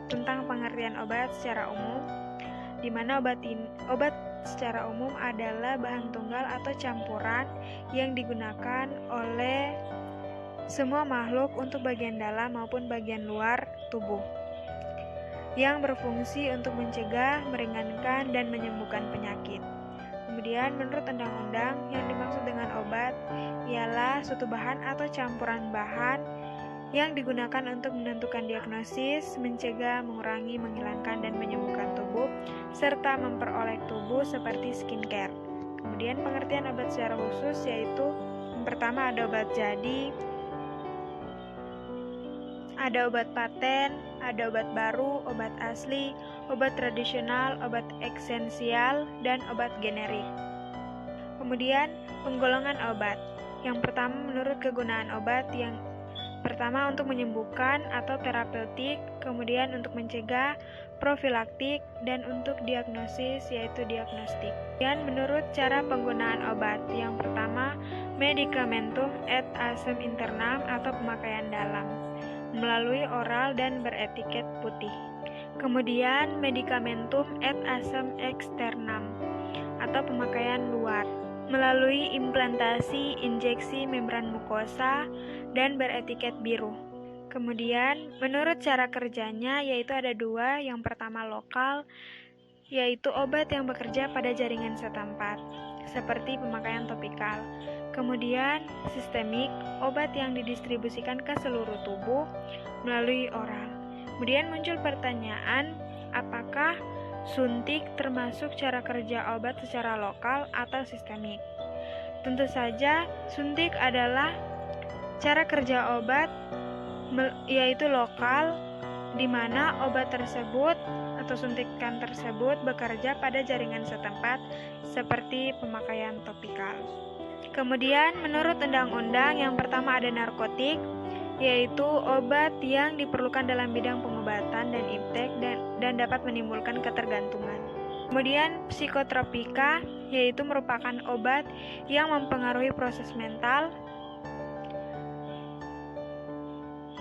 tentang pengertian obat secara umum, di mana obat secara umum adalah bahan tunggal atau campuran yang digunakan oleh semua makhluk untuk bagian dalam maupun bagian luar tubuh, yang berfungsi untuk mencegah, meringankan, dan menyembuhkan penyakit. Kemudian, menurut undang-undang, yang dimaksud dengan obat ialah suatu bahan atau campuran bahan yang digunakan untuk menentukan diagnosis, mencegah, mengurangi, menghilangkan, dan menyembuhkan tubuh, serta memperoleh tubuh seperti skincare. Kemudian, pengertian obat secara khusus yaitu yang pertama ada obat jadi, ada obat paten, ada obat baru, obat asli, obat tradisional, obat esensial, dan obat generik. Kemudian, penggolongan obat. Yang pertama, menurut kegunaan obat yang pertama untuk menyembuhkan atau terapeutik, kemudian untuk mencegah, profilaktik, dan untuk diagnosis yaitu diagnostik. Dan menurut cara penggunaan obat, yang pertama, medicamentum et asem internam atau pemakaian dalam, melalui oral dan beretiket putih. Kemudian medicamentum et asem externam atau pemakaian luar, melalui implantasi injeksi membran mukosa dan beretiket biru. Kemudian menurut cara kerjanya yaitu ada dua. Yang pertama lokal, yaitu obat yang bekerja pada jaringan setempat, seperti pemakaian topikal. Kemudian sistemik, obat yang didistribusikan ke seluruh tubuh melalui oral. Kemudian muncul pertanyaan, apakah suntik termasuk cara kerja obat secara lokal atau sistemik? Tentu saja, suntik adalah cara kerja obat yaitu lokal, di mana obat tersebut atau suntikan tersebut bekerja pada jaringan setempat seperti pemakaian topikal. Kemudian menurut undang-undang yang pertama ada narkotik, yaitu obat yang diperlukan dalam bidang pengobatan dan iptek dan dapat menimbulkan ketergantungan. Kemudian psikotropika, yaitu merupakan obat yang mempengaruhi proses mental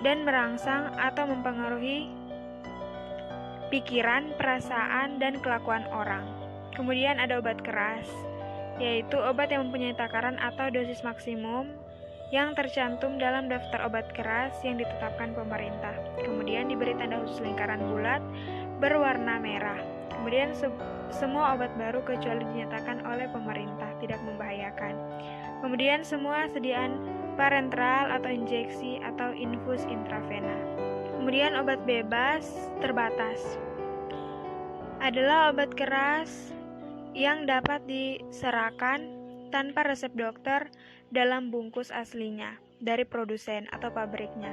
dan merangsang atau mempengaruhi pikiran, perasaan, dan kelakuan orang. Kemudian ada obat keras, yaitu obat yang mempunyai takaran atau dosis maksimum yang tercantum dalam daftar obat keras yang ditetapkan pemerintah. Kemudian diberi tanda khusus lingkaran bulat berwarna merah. Kemudian semua obat baru kecuali dinyatakan oleh pemerintah tidak membahayakan. Kemudian semua sediaan parenteral atau injeksi atau infus intravena. Kemudian obat bebas terbatas adalah obat keras yang dapat diserahkan tanpa resep dokter dalam bungkus aslinya dari produsen atau pabriknya.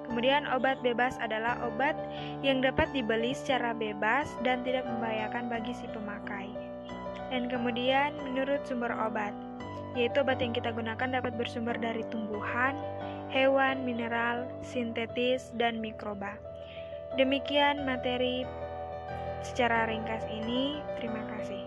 Kemudian obat bebas adalah obat yang dapat dibeli secara bebas dan tidak membahayakan bagi si pemakai. Dan kemudian menurut sumber obat, yaitu obat yang kita gunakan dapat bersumber dari tumbuhan, hewan, mineral, sintetis, dan mikroba. Demikian materi secara ringkas ini. Terima kasih.